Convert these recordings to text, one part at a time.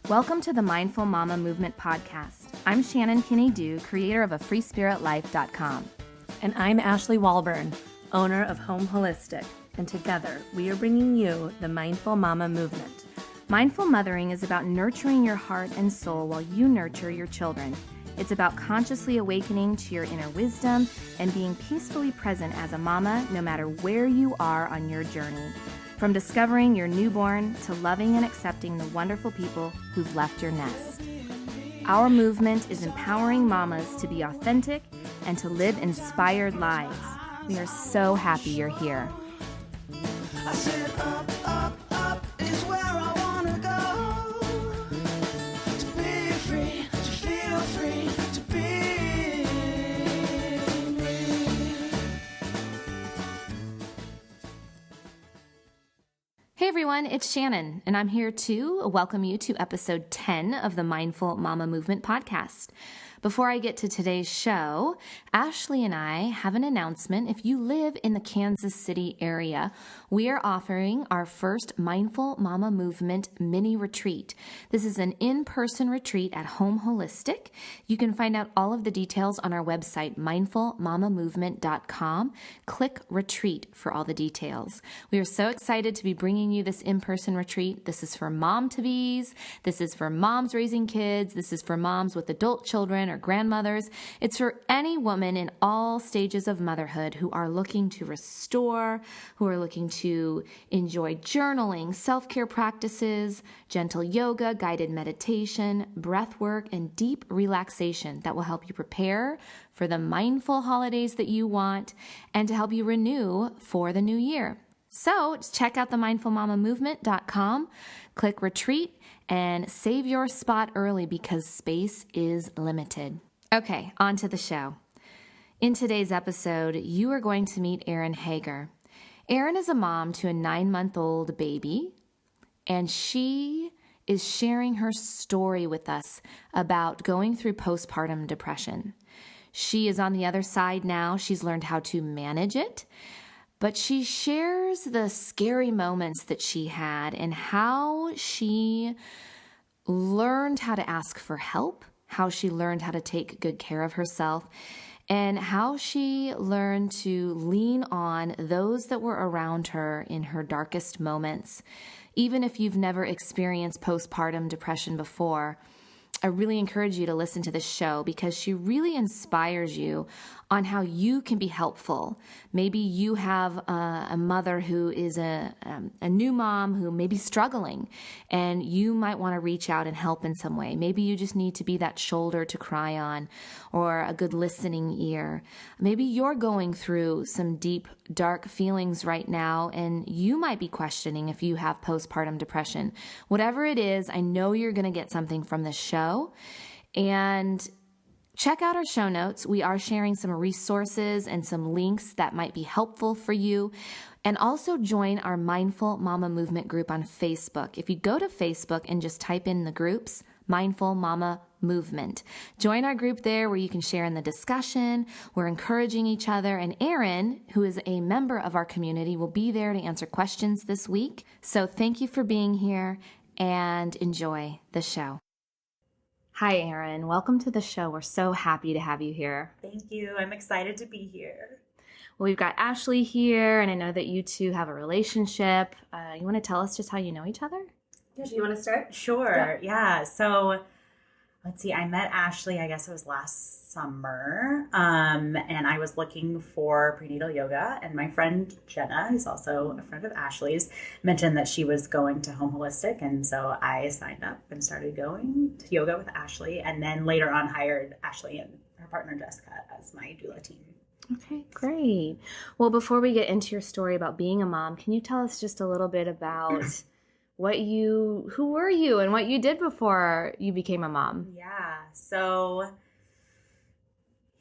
Welcome to the Mindful Mama Movement podcast. I'm Shannon Kinney-Dew, creator of afreespiritlife.com. And I'm Ashley Walburn, owner of Home Holistic. And together, we are bringing you the Mindful Mama Movement. Mindful mothering is about nurturing your heart and soul while you nurture your children. It's about consciously awakening to your inner wisdom and being peacefully present as a mama, no matter where you are on your journey. From discovering your newborn to loving and accepting the wonderful people who've left your nest. Our movement is empowering mamas to be authentic and to live inspired lives. We are so happy you're here. I said up is where I wanna go. To be free, to feel free, to be me. Hey everyone, it's Shannon, and I'm here to welcome you to episode 10 of the Mindful Mama Movement podcast. Before I get to today's show, Ashley and I have an announcement. If you live in the Kansas City area, we are offering our first Mindful Mama Movement mini retreat. This is an in-person retreat at Home Holistic. You can find out all of the details on our website, mindfulmamamovement.com. Click retreat for all the details. We are so excited to be bringing you this in-person retreat. This is for mom-to-bees. This is for moms raising kids. This is for moms with adult children or grandmothers. It's for any woman in all stages of motherhood who are looking to restore, who are looking to enjoy journaling, self-care practices, gentle yoga, guided meditation, breath work, and deep relaxation that will help you prepare for the mindful holidays that you want and to help you renew for the new year. So check out the mindfulmamamovement.com, click retreat, and save your spot early because space is limited. Okay, on to the show. In today's episode, you are going to meet Erin Heger. Erin is a mom to a 9-month-old baby, and she is sharing her story with us about going through postpartum depression. She is on the other side now. She's learned how to manage it. But she shares the scary moments that she had and how she learned how to ask for help, how she learned how to take good care of herself, and how she learned to lean on those that were around her in her darkest moments. Even if you've never experienced postpartum depression before, I really encourage you to listen to this show because she really inspires you on how you can be helpful. Maybe you have a mother who is a new mom who may be struggling, and you might want to reach out and help in some way. Maybe you just need to be that shoulder to cry on or a good listening ear. Maybe you're going through some deep, dark feelings right now, and you might be questioning if you have postpartum depression. Whatever it is, I know you're going to get something from this show. And check out our show notes. We are sharing some resources and some links that might be helpful for you. And also join our Mindful Mama Movement group on Facebook. If you go to Facebook and just type in the groups, Mindful Mama Movement. Join our group there where you can share in the discussion. We're encouraging each other. And Erin, who is a member of our community, will be there to answer questions this week. So thank you for being here and enjoy the show. Hi, Erin. Welcome to the show. We're so happy to have you here. Thank you. I'm excited to be here. Well, we've got Ashley here, and I know that you two have a relationship. You want to tell us just how you know each other? Yeah, do you want to start? Sure. Yeah. So let's see. I met Ashley, I guess it was last summer, and I was looking for prenatal yoga, and my friend Jenna, who's also a friend of Ashley's, mentioned that she was going to Home Holistic, and so I signed up and started going to yoga with Ashley, and then later on hired Ashley and her partner Jessica as my doula team. Okay, great. Well, before we get into your story about being a mom, can you tell us just a little bit about who were you and what you did before you became a mom? Yeah. So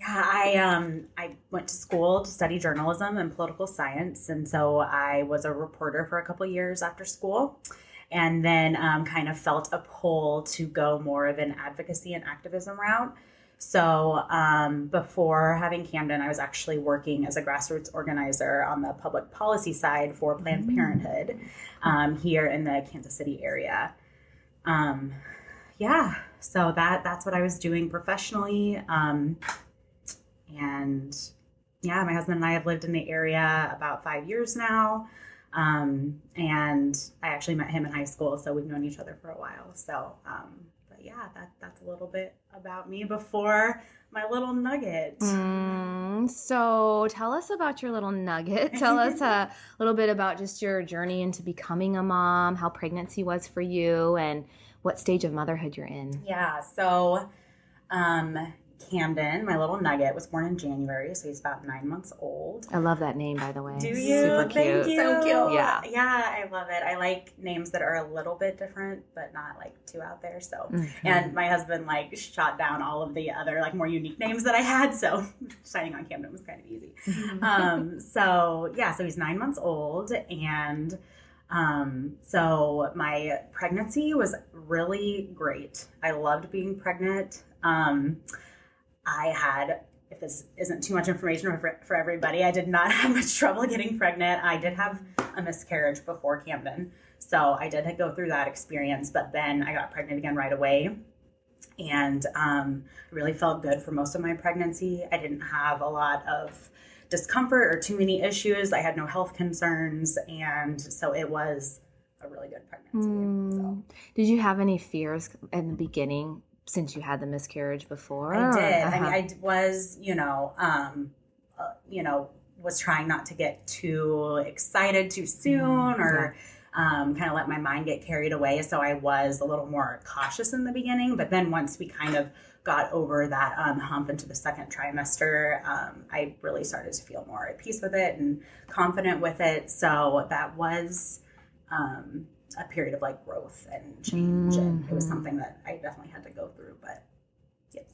I went to school to study journalism and political science. And so I was a reporter for a couple of years after school, and then kind of felt a pull to go more of an advocacy and activism route. So before having Camden, I was actually working as a grassroots organizer on the public policy side for Planned Parenthood here in the Kansas City area. yeah, so that's what I was doing professionally. And yeah, my husband and I have lived in the area about 5 years now. And I actually met him in high school, so we've known each other for a while. So, but yeah, that's a little bit about me before my little nugget. So tell us about your little nugget. Tell us a little bit about just your journey into becoming a mom, how pregnancy was for you, and what stage of motherhood you're in. Yeah, so Camden, my little nugget, was born in January, so he's about 9 months old. I love that name, by the way. Do you? Super cute. Thank you. So cute. Yeah. Yeah, I love it. I like names that are a little bit different, but not like too out there. So, and my husband like shot down all of the other like more unique names that I had. So signing on Camden was kind of easy. So yeah, so he's 9 months old, and so my pregnancy was really great. I loved being pregnant. I had, if this isn't too much information for everybody, I did not have much trouble getting pregnant. I did have a miscarriage before Camden, so I did go through that experience, but then I got pregnant again right away, and really felt good for most of my pregnancy. I didn't have a lot of discomfort or too many issues. I had no health concerns, and so it was a really good pregnancy. So. Did you have any fears in the beginning since you had the miscarriage before? I did. I mean, I was, was trying not to get too excited too soon or kind of let my mind get carried away. So I was a little more cautious in the beginning. But then once we kind of got over that hump into the second trimester, I really started to feel more at peace with it and confident with it. So that was a period of like growth and change, and it was something that I definitely had to go through, but yes.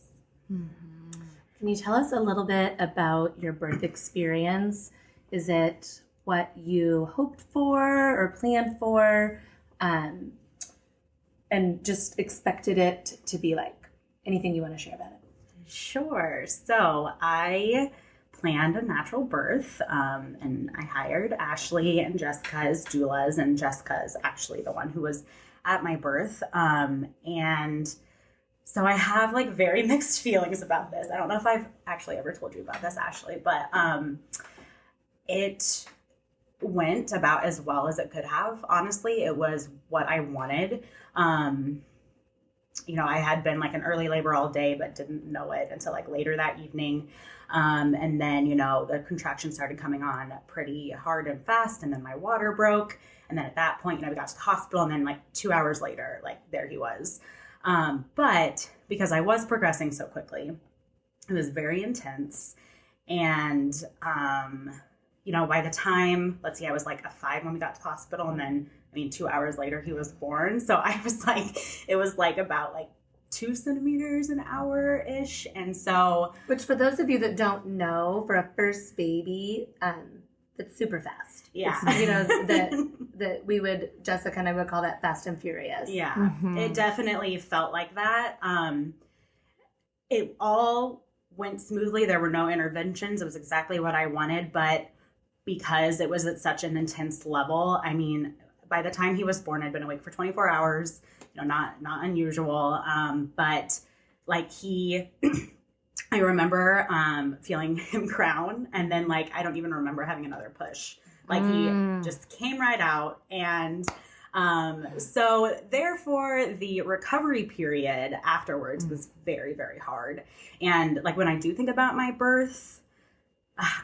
Can you tell us a little bit about your birth experience? Is it what you hoped for or planned for, and just expected it to be like? Anything you want to share about it? Sure. So I planned a natural birth, and I hired Ashley and Jessica as doulas, and Jessica is actually the one who was at my birth. And so I have like very mixed feelings about this. I don't know if I've actually ever told you about this, Ashley, but it went about as well as it could have. Honestly, it was what I wanted. I had been like in early labor all day, but didn't know it until like later that evening. And then, the contractions started coming on pretty hard and fast. And then my water broke. And then at that point, we got to the hospital. And then like 2 hours later, like there he was. But because I was progressing so quickly, it was very intense. And, by the time, let's see, I was like a 5 when we got to the hospital. And then, 2 hours later, he was born. So I was like, it was like about like 2 centimeters an hour-ish. And so, which for those of you that don't know, for a first baby, it's super fast. Yeah. That we would, Jessica and I would call that fast and furious. Yeah. It definitely felt like that. It all went smoothly. There were no interventions. It was exactly what I wanted, but because it was at such an intense level, by the time he was born, I'd been awake for 24 hours, not unusual. But like I remember feeling him crown, and then like I don't even remember having another push. Like he just came right out, and so therefore the recovery period afterwards was very, very hard. And like when I do think about my birth,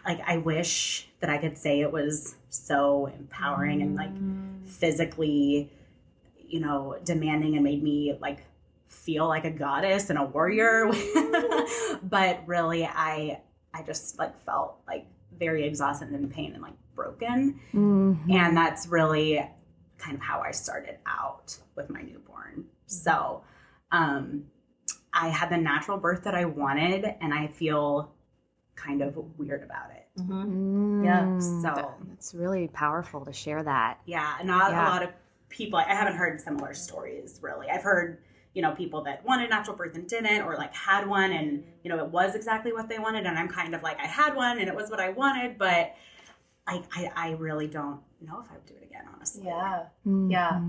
like I wish that I could say it was so empowering and like physically, demanding, and made me like feel like a goddess and a warrior. But really I just like felt like very exhausted and in pain and like broken. And that's really kind of how I started out with my newborn. So I had the natural birth that I wanted, and I feel kind of weird about it. Yeah. So it's really powerful to share that. Yeah. Not a lot of people, I haven't heard similar stories really. I've heard, people that wanted natural birth and didn't, or like had one and, it was exactly what they wanted. And I'm kind of like, I had one and it was what I wanted, but I really don't know if I would do it again, honestly. Yeah. Mm-hmm. Yeah.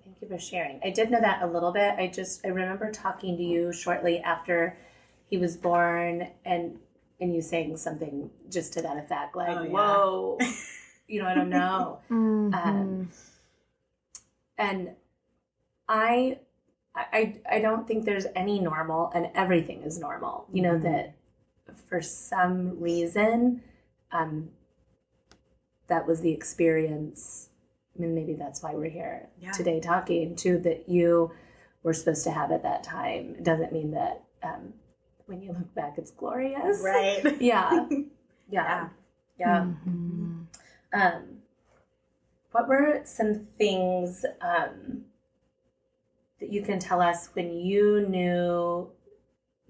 Thank you for sharing. I did know that a little bit. I remember talking to you shortly after he was born and you saying something just to that effect, like, Oh, yeah. whoa, I don't know. Mm-hmm. And I don't think there's any normal, and everything is normal. That for some reason, that was the experience. I mean, maybe that's why we're here today talking too, that you were supposed to have at that time. It doesn't mean that when you look back, it's glorious. Right. Yeah. Yeah. Yeah. Mm-hmm. What were some things that you can tell us when you knew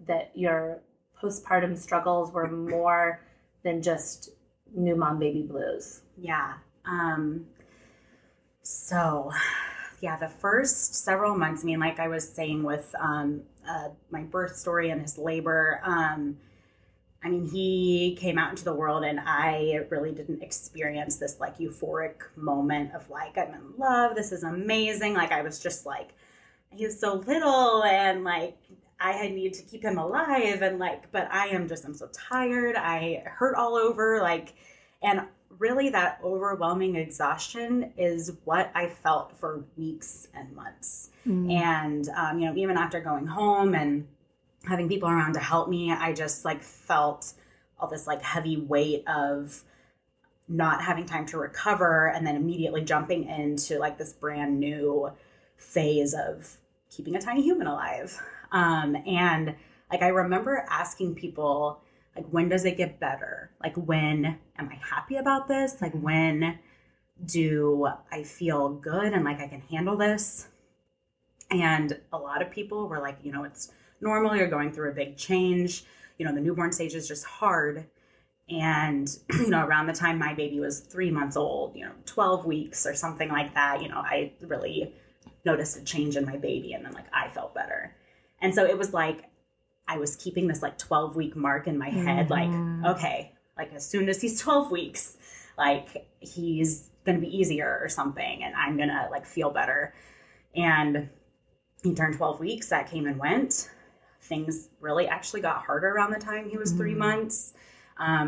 that your postpartum struggles were more than just new mom baby blues? Yeah. So, the first several months, I mean, like I was saying with my birth story and his labor, I mean, he came out into the world and I really didn't experience this like euphoric moment of like, I'm in love, this is amazing. Like I was just like, he's so little and like I need to keep him alive and like, but I'm so tired. I hurt all over, like, and really that overwhelming exhaustion is what I felt for weeks and months. And, even after going home and having people around to help me, I just like felt all this like heavy weight of not having time to recover and then immediately jumping into like this brand new phase of keeping a tiny human alive. And like, I remember asking people, like, when does it get better? Like, when am I happy about this? Like, when do I feel good and like I can handle this? And a lot of people were like, it's normal. You're going through a big change. The newborn stage is just hard. And, around the time my baby was 3 months old, 12 weeks or something like that, I really noticed a change in my baby. And then like, I felt better. And so it was like, I was keeping this like 12-week mark in my head. Like, okay, like as soon as he's 12 weeks, like he's going to be easier or something. And I'm going to like feel better. And he turned 12 weeks, that came and went. Things really actually got harder around the time he was 3 months.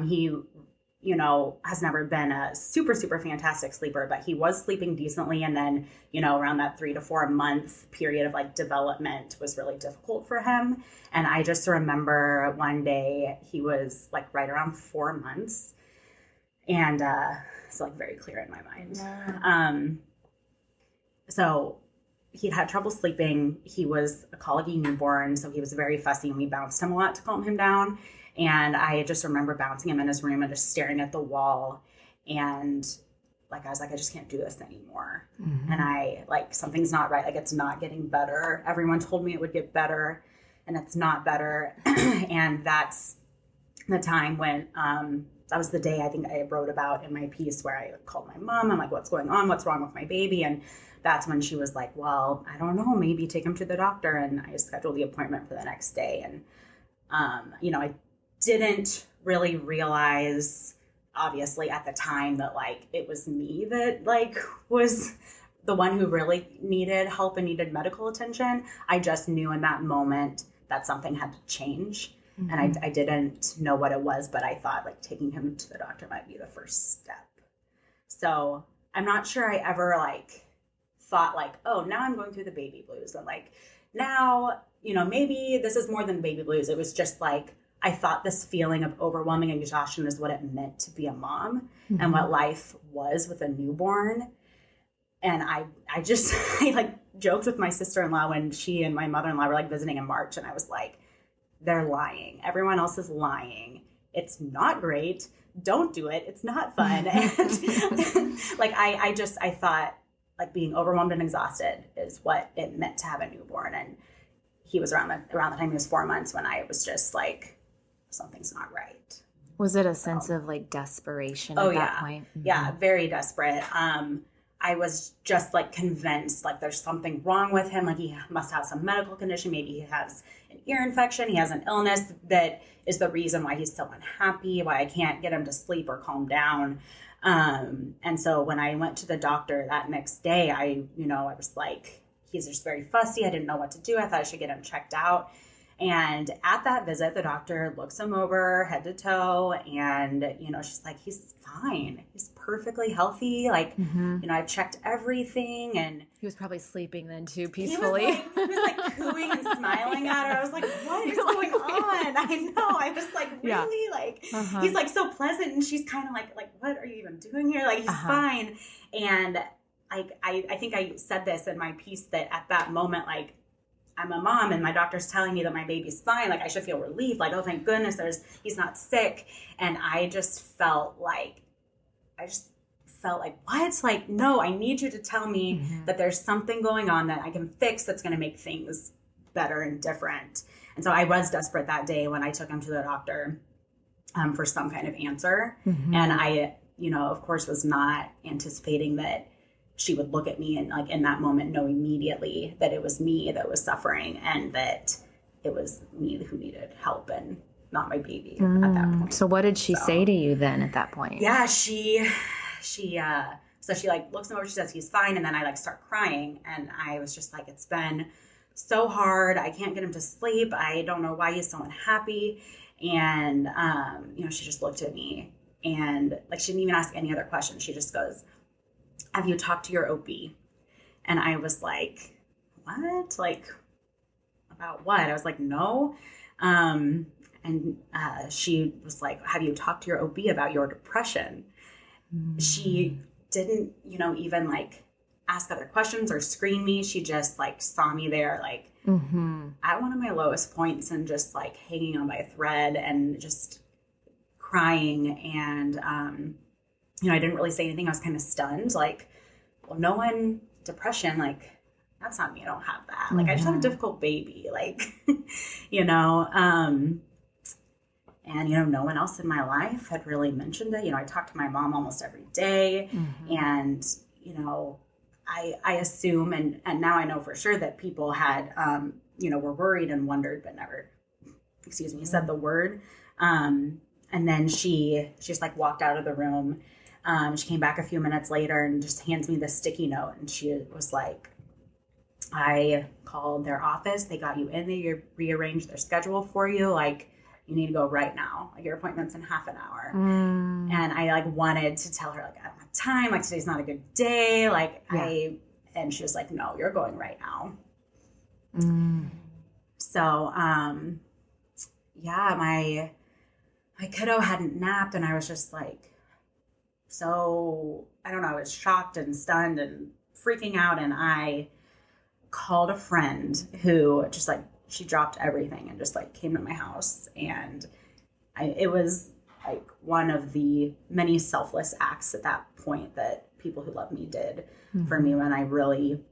He, has never been a super, super fantastic sleeper, but he was sleeping decently. And then, around that 3 to 4 month period of like development was really difficult for him. And I just remember one day he was like right around 4 months. And it's like very clear in my mind. Yeah. So he'd had trouble sleeping. He was a colicky newborn, so he was very fussy, and we bounced him a lot to calm him down. And I just remember bouncing him in his room and just staring at the wall. And like, I was like, I just can't do this anymore. And I like, something's not right. Like, it's not getting better. Everyone told me it would get better, and it's not better. And that's the time when, that was the day I think I wrote about in my piece where I called my mom. I'm like, what's going on? What's wrong with my baby? And that's when she was like, well, I don't know, maybe take him to the doctor. And I scheduled the appointment for the next day. And, I didn't really realize, obviously, at the time that like it was me that like was the one who really needed help and needed medical attention. I just knew in that moment that something had to change. And I didn't know what it was, but I thought like taking him to the doctor might be the first step. So I'm not sure I ever like thought like, oh, now I'm going through the baby blues. And like, now, maybe this is more than baby blues. It was just like, I thought this feeling of overwhelming exhaustion is what it meant to be a mom and what life was with a newborn. And I like joked with my sister-in-law when she and my mother-in-law were like visiting in March. And I was like, they're lying. Everyone else is lying. It's not great. Don't do it. It's not fun. And like, I thought like being overwhelmed and exhausted is what it meant to have a newborn. And he was around the time he was 4 months when I was just like, something's not right. Was it a sense of like desperation at that point? Yeah, very desperate. I was just like convinced like there's something wrong with him. Like he must have some medical condition. Maybe he has an ear infection. He has an illness that is the reason why he's so unhappy, why I can't get him to sleep or calm down. And so when I went to the doctor that next day, I was like, he's just very fussy. I didn't know what to do. I thought I should get him checked out. And at that visit, the doctor looks him over head to toe, and, she's like, he's fine. He's perfectly healthy. Like, I've checked everything. And he was probably sleeping then too, peacefully. He was like cooing and smiling at her. I was like, what is going on? I know. I was like, really? Like, he's like so pleasant. And she's kind of like, what are you even doing here? Like, he's fine. And like, I think I said this in my piece that at that moment, like, I'm a mom and my doctor's telling me that my baby's fine. Like, I should feel relieved. Like, oh, thank goodness he's not sick. And I just felt like, what? Like, no, I need you to tell me that there's something going on that I can fix that's going to make things better and different. And so I was desperate that day when I took him to the doctor for some kind of answer. And I, of course, was not anticipating that she would look at me and, like, in that moment know immediately that it was me that was suffering and that it was me who needed help and not my baby at that point. So what did she say to you then at that point? Yeah, she like looks him over, she says he's fine, and then I like start crying, and I was just like, it's been so hard. I can't get him to sleep. I don't know why he's so unhappy. And she just looked at me, and like she didn't even ask any other questions. She just goes, have you talked to your OB? And I was like, what? Like, about what? I was like, no. And she was like, have you talked to your OB about your depression? She didn't, even like ask other questions or screen me. She just like saw me there, like at one of my lowest points and just like hanging on by a thread and just crying. And, I didn't really say anything. I was kind of stunned. Like, well, depression, like, that's not me. I don't have that. Like, I just have a difficult baby. Like, and, no one else in my life had really mentioned it. I talked to my mom almost every day. And, I assume, and now I know for sure that people had, were worried and wondered, but never, said the word. And then she just like walked out of the room. She came back a few minutes later and just hands me this sticky note. And she was like, I called their office. They got you in. They rearranged their schedule for you. Like, you need to go right now. Like, your appointment's in half an hour. And I like wanted to tell her, like, I don't have time. Like, today's not a good day. Like, and she was like, no, you're going right now. So, my kiddo hadn't napped, and I was just like, so, I don't know, I was shocked and stunned and freaking out. And I called a friend who just like, she dropped everything and just like came to my house. And it was like one of the many selfless acts at that point that people who love me did for me when I really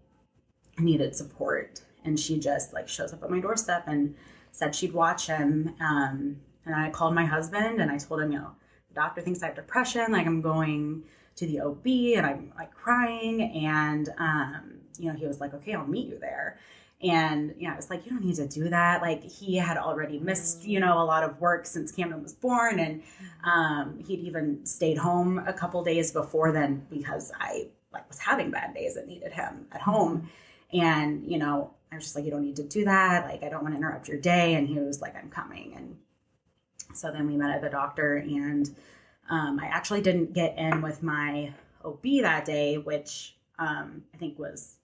needed support. And she just like shows up at my doorstep and said she'd watch him. And I called my husband and I told him, the doctor thinks I have depression. Like, I'm going to the OB and I'm like crying. And, he was like, okay, I'll meet you there. And, I was like, you don't need to do that. Like, he had already missed, a lot of work since Camden was born. And he'd even stayed home a couple days before then because I like was having bad days and needed him at home. And, I was just like, you don't need to do that. Like, I don't want to interrupt your day. And he was like, I'm coming. And so then we met at the doctor, and I actually didn't get in with my OB that day, which I think was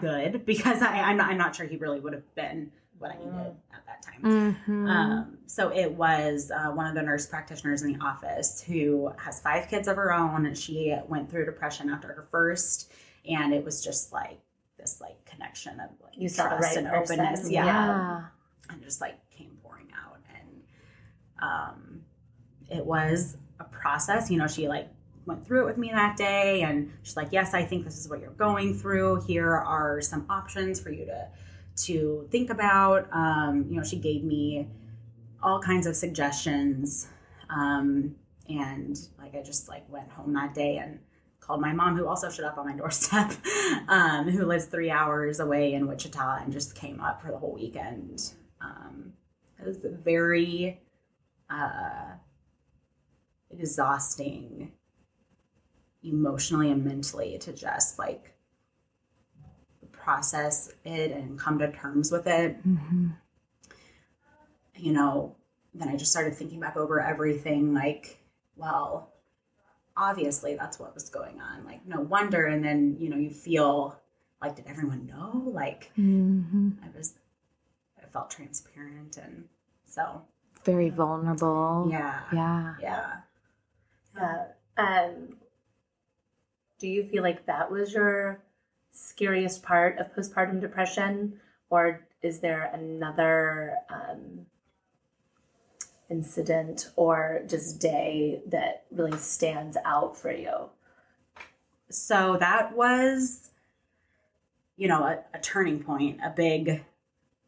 good because I'm not sure he really would have been what I needed at that time. So it was one of the nurse practitioners in the office who has 5 kids of her own, and she went through depression after her first, and it was just like this like connection of like you saw trust the right and openness, person. and just like came pouring out. And it was a process. She like went through it with me that day, and she's like, yes, I think this is what you're going through. Here are some options for you to think about. She gave me all kinds of suggestions. And like, I just like went home that day and called my mom, who also showed up on my doorstep, who lives 3 hours away in Wichita, and just came up for the whole weekend. It was very exhausting emotionally and mentally to just like process it and come to terms with it. You know, then I just started thinking back over everything like, well, obviously that's what was going on. Like, no wonder. And then, you know, you feel like, did everyone know? Like, I felt transparent. And so. Very vulnerable. Yeah. Do you feel like that was your scariest part of postpartum depression, or is there another incident or just day that really stands out for you? So that was, you know, a turning point, a big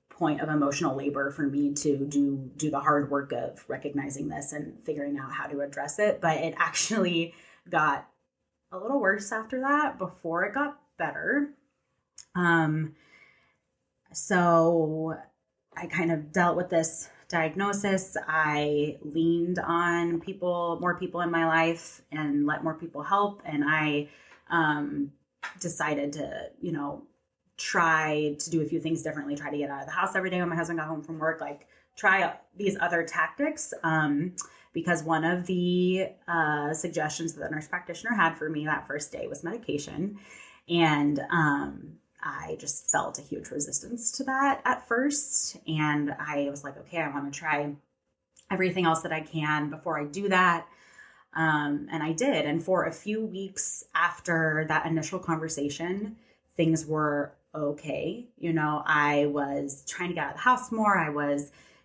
point of emotional labor for me to do the hard work of recognizing this and figuring out how to address it. But it actually got a little worse after that before it got better. So I kind of dealt with this diagnosis. I leaned on more people in my life and let more people help. And I decided to, you know, try to do a few things differently, try to get out of the house every day when my husband got home from work, like try these other tactics. Because one of the suggestions that the nurse practitioner had for me that first day was medication. And I just felt a huge resistance to that at first. And I was like, okay, I want to try everything else that I can before I do that. And I did. And for a few weeks after that initial conversation, things were okay. You know, I was trying to get out of the house more.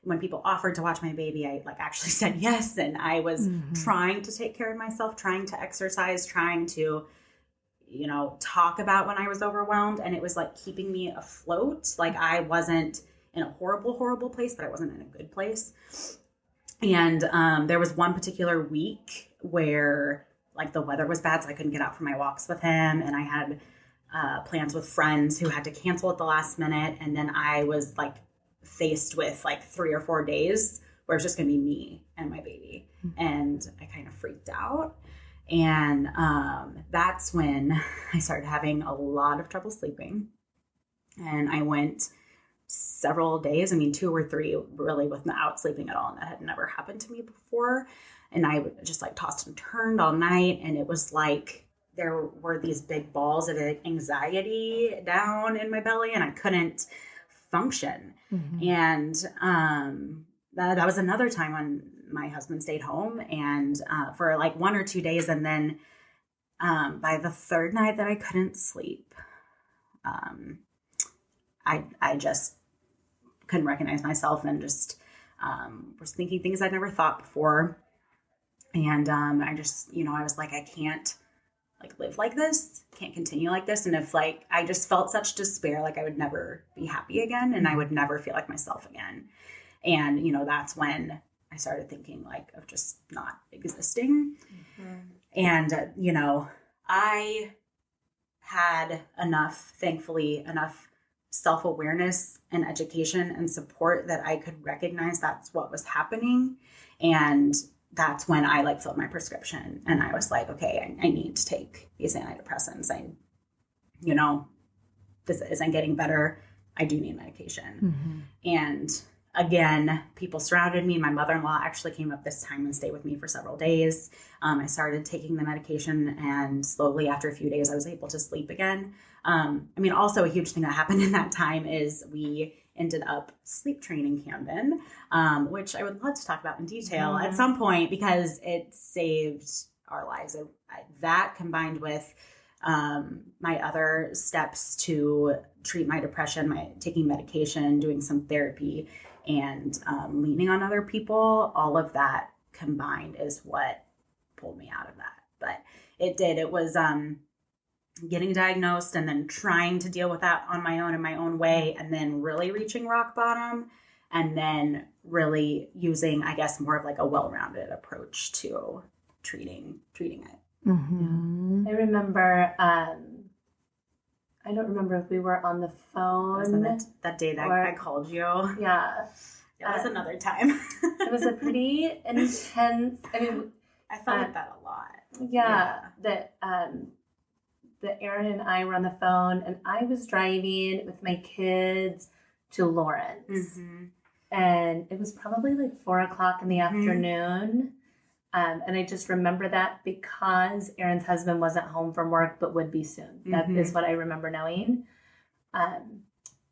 When people offered to watch my baby, I like actually said yes. And I was trying to take care of myself, trying to exercise, trying to, you know, talk about when I was overwhelmed. And it was like keeping me afloat. Like I wasn't in a horrible, horrible place, but I wasn't in a good place. And there was one particular week where like the weather was bad, so I couldn't get out for my walks with him. And I had plans with friends who had to cancel at the last minute. And then I was like faced with like 3 or 4 days where it's just going to be me and my baby. And I kind of freaked out. And that's when I started having a lot of trouble sleeping. And I went several days, 2 or 3 really without sleeping at all. And that had never happened to me before. And I just like tossed and turned all night. And it was like there were these big balls of anxiety down in my belly and I couldn't function. And that was another time when my husband stayed home and for like 1 or 2 days. And then by the 3rd night that I couldn't sleep, I just couldn't recognize myself and just was thinking things I'd never thought before. And I just, I was like, I can't like live like this, can't continue like this. And if like, I just felt such despair, like I would never be happy again and I would never feel like myself again. And, that's when I started thinking like of just not existing. And, I had thankfully enough self-awareness and education and support that I could recognize that's what was happening. And that's when I like filled my prescription and I was like, okay, I need to take these antidepressants. This isn't getting better. I do need medication. And again, people surrounded me. My mother-in-law actually came up this time and stayed with me for several days. I started taking the medication and slowly after a few days, I was able to sleep again. Also a huge thing that happened in that time is we ended up sleep training Camden, which I would love to talk about in detail at some point because it saved our lives. That combined with my other steps to treat my depression, taking medication, doing some therapy, and leaning on other people, all of that combined is what pulled me out of that. But it did. It was getting diagnosed and then trying to deal with that on my own in my own way, and then really reaching rock bottom, and then really using, I guess, more of like a well-rounded approach to treating it. I remember, I don't remember if we were on the phone. That day that I called you. Yeah. That was another time. It was a pretty intense, I felt like that a lot. that Erin and I were on the phone, and I was driving with my kids to Lawrence. And it was probably like 4:00 in the afternoon. And I just remember that because Erin's husband wasn't home from work, but would be soon. That is what I remember knowing.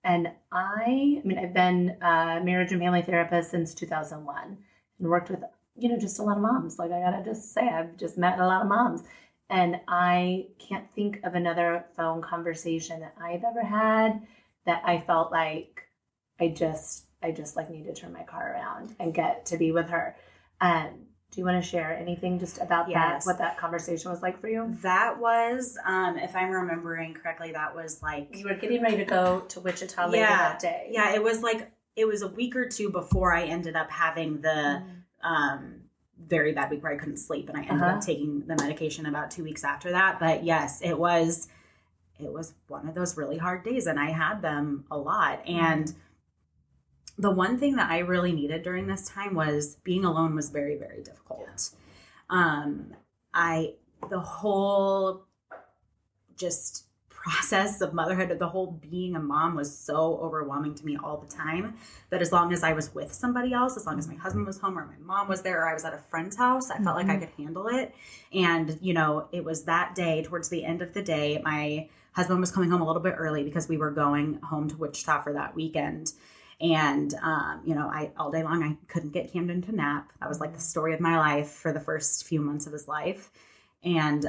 And I mean, I've been a marriage and family therapist since 2001 and worked with, just a lot of moms. Like, I gotta just say, I've just met a lot of moms. And I can't think of another phone conversation that I've ever had that I felt like I just like need to turn my car around and get to be with her. Do you want to share anything just about that, what that conversation was like for you? That was, if I'm remembering correctly, that was like... You were getting ready to go to Wichita later that day. Yeah, it was a week or two before I ended up having the very bad week where I couldn't sleep, and I ended up taking the medication about 2 weeks after that. But yes, it was one of those really hard days, and I had them a lot. And the one thing that I really needed during this time was being alone was very, very difficult. The whole just process of motherhood, the whole being a mom was so overwhelming to me all the time that as long as I was with somebody else, as long as my husband was home or my mom was there or I was at a friend's house, I felt like I could handle it. And, it was that day, towards the end of the day, my husband was coming home a little bit early because we were going home to Wichita for that weekend. And, I all day long, I couldn't get Camden to nap. That was like the story of my life for the first few months of his life. And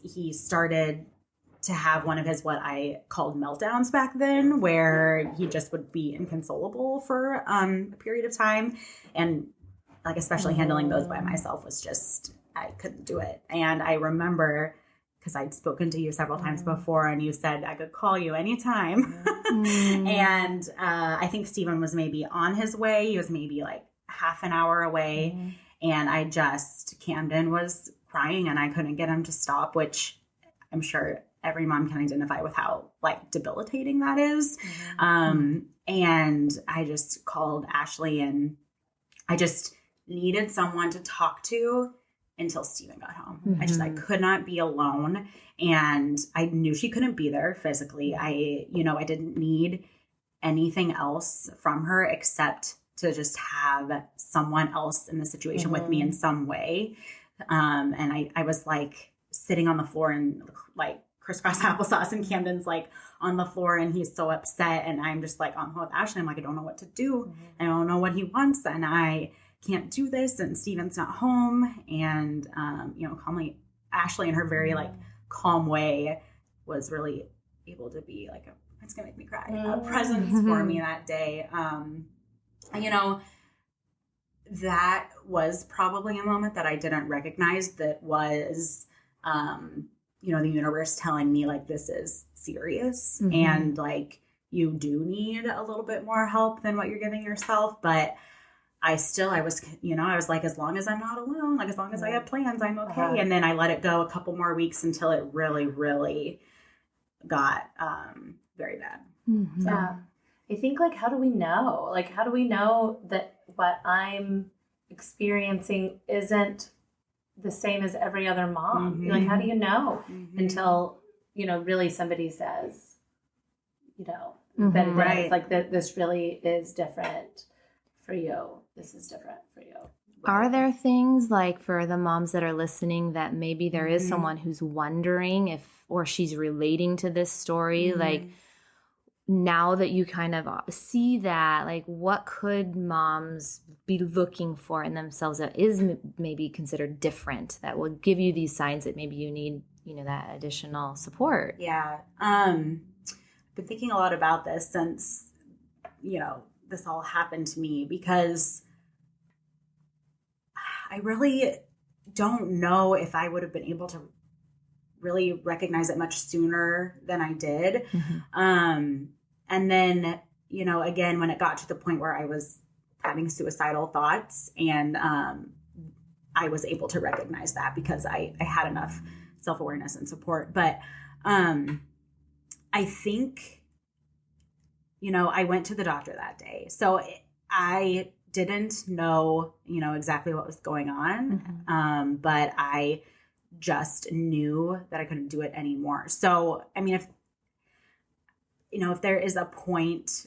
he started to have one of his, what I called meltdowns back then, where he just would be inconsolable for a period of time. And like, especially handling those by myself was just, I couldn't do it. And I remember, because I'd spoken to you several times before, and you said I could call you anytime. And I think Stephen was maybe on his way. He was maybe like half an hour away. And Camden was crying, and I couldn't get him to stop, which I'm sure every mom can identify with how like debilitating that is. And I just called Ashley, and I just needed someone to talk to until Stephen got home. I could not be alone, and I knew she couldn't be there physically. I didn't need anything else from her except to just have someone else in the situation with me in some way. And I was like sitting on the floor and like crisscross applesauce, and Camden's like on the floor, and he's so upset, and I'm just like on hold with Ashley. I'm like, I don't know what to do. I don't know what he wants, and I can't do this, and Stephen's not home. And calmly, Ashley in her very like calm way was really able to be like it's gonna make me cry, a presence for me that day. That was probably a moment that I didn't recognize that was the universe telling me like, this is serious, and like you do need a little bit more help than what you're giving yourself. But I was like, as long as I'm not alone, like as long as I have plans, I'm okay. And then I let it go a couple more weeks until it really, really got very bad. Yeah. I think like, how do we know? Like, how do we know that what I'm experiencing isn't the same as every other mom? Like, how do you know until, really somebody says, that it is like that this really is different for you. This is different for you. Are there things like for the moms that are listening that maybe there is someone who's wondering or she's relating to this story? Like, now that you kind of see that, like, what could moms be looking for in themselves that is maybe considered different, that will give you these signs that maybe you need, that additional support? Yeah. I've been thinking a lot about this since, this all happened to me, because I really don't know if I would have been able to really recognize it much sooner than I did. And then, again, when it got to the point where I was having suicidal thoughts, and I was able to recognize that because I had enough self-awareness and support. But I think, I went to the doctor that day. So I didn't know, exactly what was going on. But I just knew that I couldn't do it anymore. So, I mean, if there is a point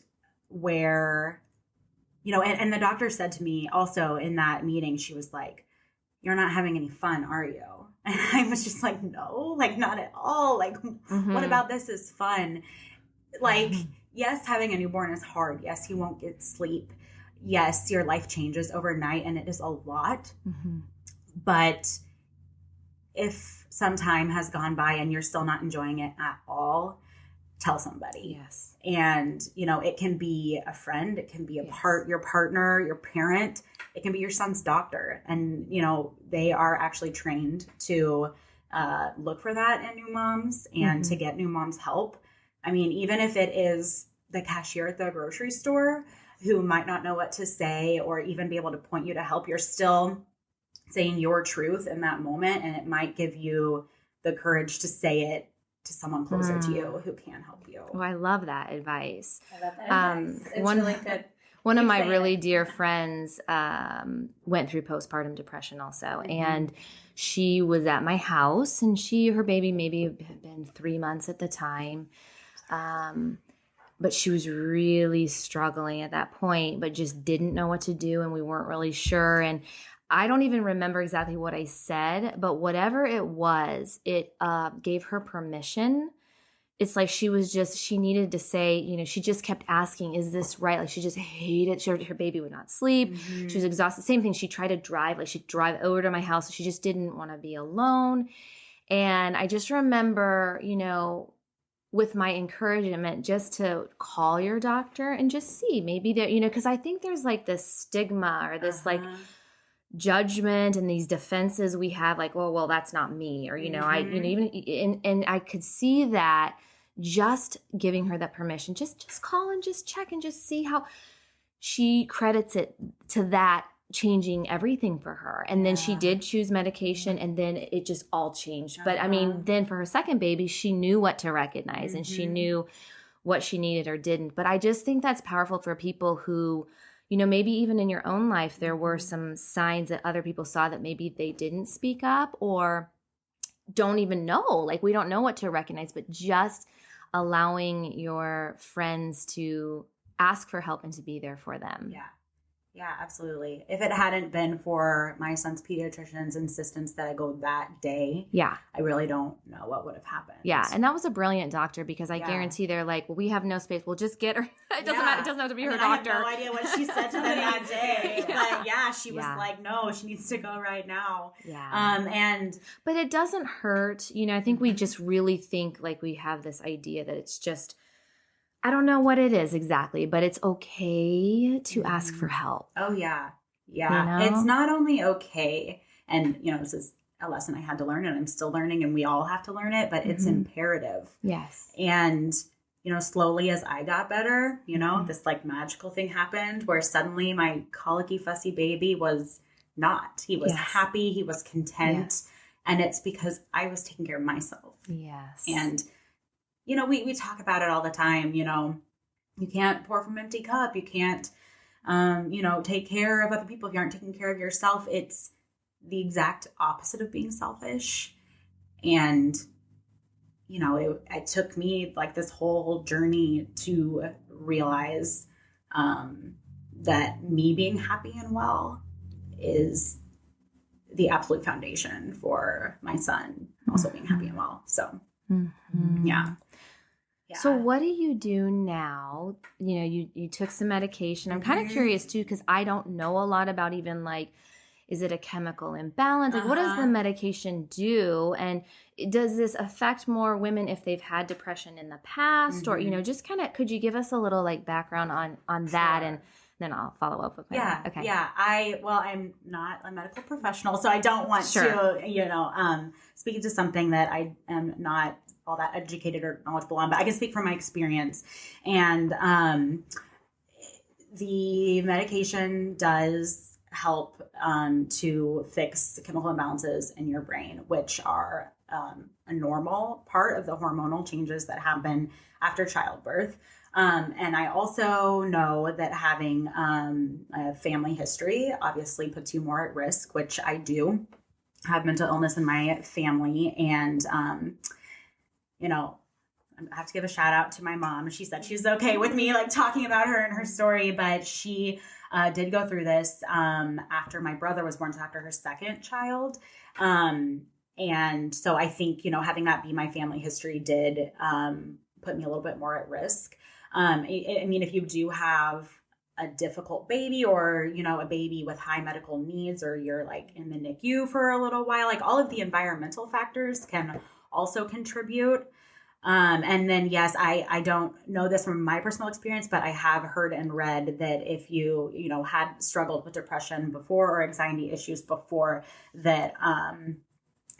where, and the doctor said to me also in that meeting, she was like, "You're not having any fun, are you?" And I was just like, "No, like not at all. Like, what about this is fun?" Like, yes, having a newborn is hard. Yes, you won't get sleep. Yes, your life changes overnight, and it is a lot. But if some time has gone by and you're still not enjoying it at all, tell somebody. Yes. And, it can be a friend, it can be your partner, your parent, it can be your son's doctor. And, they are actually trained to look for that in new moms and to get new moms help. I mean, even if it is the cashier at the grocery store who might not know what to say or even be able to point you to help, you're still saying your truth in that moment. And it might give you the courage to say it to someone closer to you who can help you. Oh, I love that advice. I love that advice. It's really good. One of my really dear friends went through postpartum depression also. And she was at my house, and her baby maybe had been 3 months at the time. But she was really struggling at that point, but just didn't know what to do. And we weren't really sure. And I don't even remember exactly what I said, but whatever it was, it gave her permission. It's like she needed to say, she just kept asking, is this right? Like she just hated, her baby would not sleep. She was exhausted. Same thing. She tried to drive, like she'd drive over to my house. She just didn't want to be alone. And I just remember, with my encouragement, just to call your doctor and just see maybe there, because I think there's like this stigma or this like judgment and these defenses we have, like, oh, well, that's not me, or and I could see that just giving her that permission, just call and just check and just see how she credits it to that changing everything for her. And then she did choose medication, and then it just all changed. But I mean, then for her second baby, she knew what to recognize and she knew what she needed or didn't. But I just think that's powerful for people who, maybe even in your own life, there were some signs that other people saw that maybe they didn't speak up or don't even know. Like, we don't know what to recognize, but just allowing your friends to ask for help and to be there for them. Yeah, absolutely. If it hadn't been for my son's pediatrician's insistence that I go that day, I really don't know what would have happened. Yeah, and that was a brilliant doctor, because I guarantee they're like, well, we have no space. We'll just get her. It doesn't matter. It doesn't have to be her doctor. I have no idea what she said to them that day. But she was like, no, she needs to go right now. But it doesn't hurt. I think we just really think like we have this idea that it's just, I don't know what it is exactly, but it's okay to ask for help. Oh, yeah. Yeah. It's not only okay. And, this is a lesson I had to learn, and I'm still learning, and we all have to learn it, but it's imperative. Yes. And, slowly as I got better, this like magical thing happened where suddenly my colicky, fussy baby was not. He was happy. He was content. Yes. And it's because I was taking care of myself. Yes. And we talk about it all the time. You can't pour from an empty cup. You can't, take care of other people if you aren't taking care of yourself. It's the exact opposite of being selfish. And, it took me like this whole journey to realize that me being happy and well is the absolute foundation for my son also being happy and well. So, yeah. So what do you do now? You took some medication. I'm kind of curious too, because I don't know a lot about even like, is it a chemical imbalance? Like, what does the medication do? And does this affect more women if they've had depression in the past? Or, just kind of, could you give us a little like background on that? And then I'll follow up with my Okay. Yeah. I'm not a medical professional, so I don't want to, speak to something that I am not all that educated or knowledgeable on, but I can speak from my experience. And the medication does help to fix chemical imbalances in your brain, which are a normal part of the hormonal changes that happen after childbirth. And I also know that having a family history obviously puts you more at risk, which I do have mental illness in my family. And, you know, I have to give a shout out to my mom. She said she's okay with me like talking about her and her story, but she did go through this after my brother was born, so after her second child. And so I think, you know, having that be my family history did put me a little bit more at risk. I mean, if you do have a difficult baby or, you know, a baby with high medical needs, or you're like in the NICU for a little while, like all of the environmental factors can also contribute. And then, yes, I don't know this from my personal experience, but I have heard and read that if you know, had struggled with depression before or anxiety issues before, that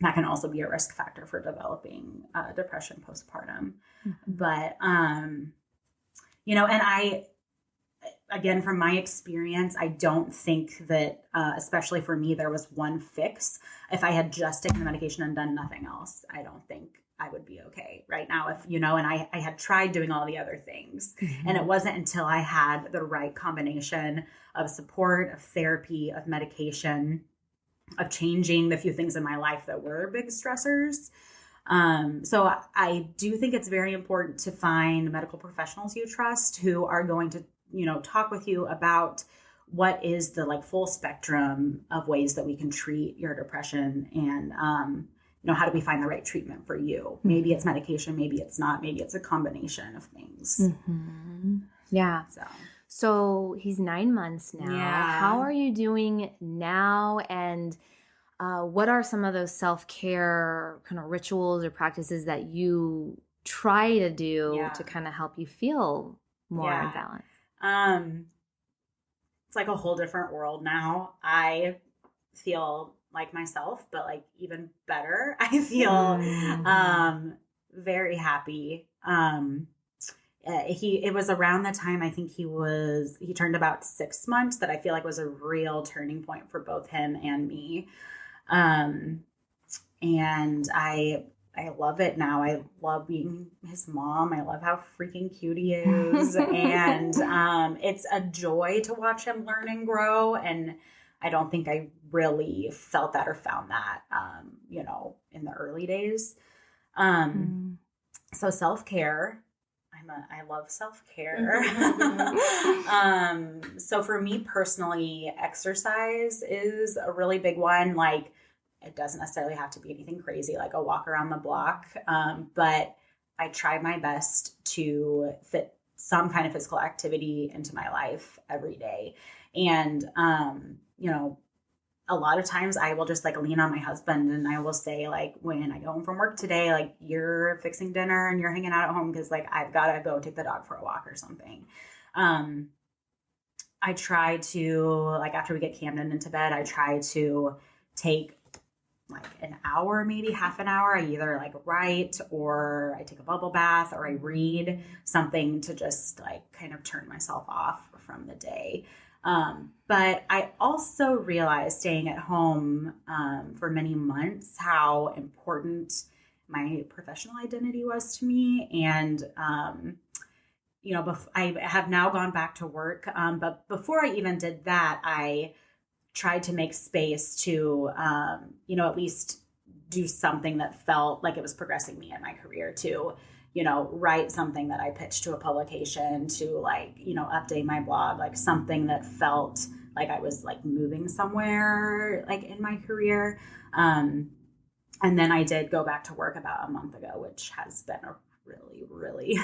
that can also be a risk factor for developing depression postpartum. Mm-hmm. But, you know, and again, from my experience, I don't think that, especially for me, there was one fix. If I had just taken the medication and done nothing else, I don't think I would be okay right now. If, you know, and I had tried doing all the other things, mm-hmm. and it wasn't until I had the right combination of support, of therapy, of medication, of changing the few things in my life that were big stressors. So I do think it's very important to find medical professionals you trust who are going to, you know, talk with you about what is the like full spectrum of ways that we can treat your depression, and, you know, how do we find the right treatment for you? Maybe it's medication, maybe it's not, maybe it's a combination of things. Mm-hmm. Yeah. So he's 9 months now. Yeah. How are you doing now? And what are some of those self-care kind of rituals or practices that you try to do to kind of help you feel more in balance? It's like a whole different world now. I feel like myself, but like even better. I feel very happy. It was around the time I think he turned about 6 months that I feel like was a real turning point for both him and me. And I love it now. I love being his mom. I love how freaking cute he is. And it's a joy to watch him learn and grow. And I don't think I really felt that or found that, you know, in the early days. So self-care. I love self-care. So for me personally, exercise is a really big one. Like, it doesn't necessarily have to be anything crazy, like a walk around the block. But I try my best to fit some kind of physical activity into my life every day. And, you know, a lot of times I will just like lean on my husband, and I will say, like, when I go home from work today, like, you're fixing dinner and you're hanging out at home because like I've got to go take the dog for a walk or something. I try to, like, after we get Camden into bed, I try to take like an hour, maybe half an hour. I either like write, or I take a bubble bath, or I read something to just like kind of turn myself off from the day. But I also realized staying at home for many months how important my professional identity was to me. And, you know, I have now gone back to work. But before I even did that, I tried to make space to, you know, at least do something that felt like it was progressing me in my career, to, you know, write something that I pitched to a publication, to like, you know, update my blog, like something that felt like I was like moving somewhere like in my career. And then I did go back to work about a month ago, which has been a really, really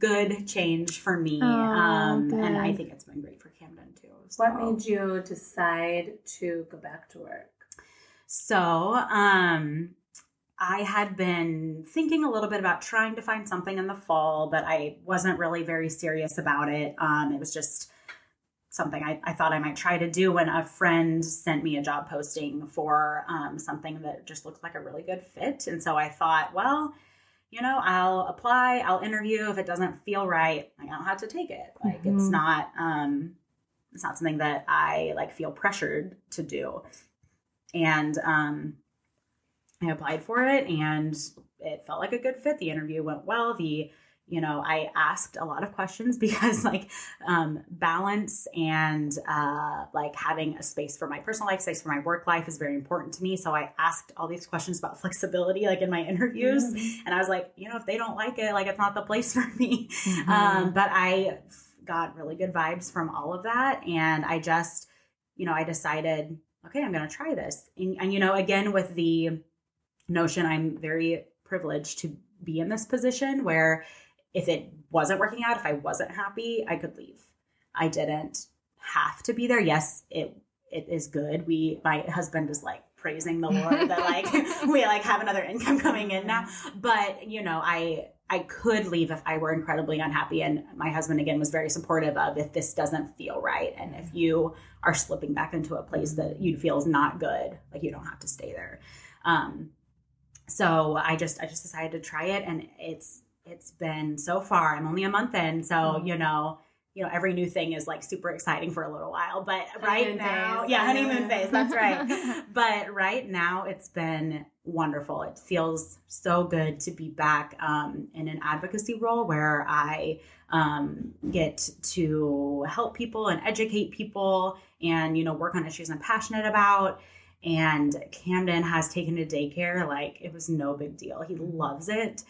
good change for me. Good. And I think it's been great for Camden too. So. What made you decide to go back to work? So, I had been thinking a little bit about trying to find something in the fall, but I wasn't really very serious about it. It was just something I thought I might try to do when a friend sent me a job posting for something that just looked like a really good fit. And so I thought, well, you know, I'll apply, I'll interview. If it doesn't feel right, I don't have to take it. Like, it's not something that I like feel pressured to do. And, I applied for it and it felt like a good fit. The interview went well. I asked a lot of questions because like balance and like having a space for my personal life, space for my work life is very important to me. So I asked all these questions about flexibility, like in my interviews. And I was like, if they don't like it, like it's not the place for me. But I got really good vibes from all of that. And I just, I decided, okay, I'm going to try this. And, again, with the notion, I'm very privileged to be in this position where if it wasn't working out, if I wasn't happy, I could leave. I didn't have to be there. Yes, it is good. My husband is like praising the Lord that like we like have another income coming in now. But I could leave if I were incredibly unhappy. And my husband again was very supportive of if this doesn't feel right. And if you are slipping back into a place that you feel is not good, like you don't have to stay there. So I just decided to try it, and it's been so far. I'm only a month in, so every new thing is like super exciting for a little while. But right now, honeymoon phase. That's right. But right now, it's been wonderful. It feels so good to be back in an advocacy role where I get to help people and educate people, and work on issues I'm passionate about. And Camden has taken to daycare like it was no big deal. He loves it.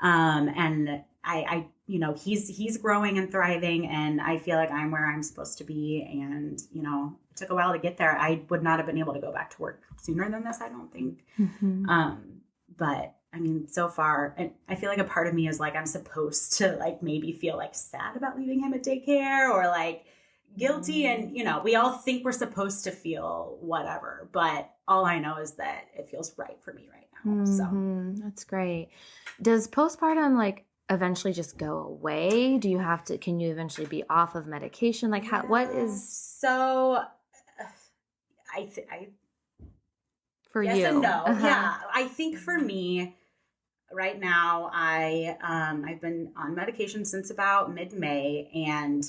And I he's growing and thriving, and I feel like I'm where I'm supposed to be. And, it took a while to get there. I would not have been able to go back to work sooner than this, I don't think. But I mean, so far, I feel like a part of me is like, I'm supposed to like maybe feel like sad about leaving him at daycare or like guilty. And, we all think we're supposed to feel whatever, but all I know is that it feels right for me right now. So that's great. Does postpartum like eventually just go away? Can you eventually be off of medication? Like what is? So I for yes you? And no. Yeah. I think for me right now, I've been on medication since about mid-May, and,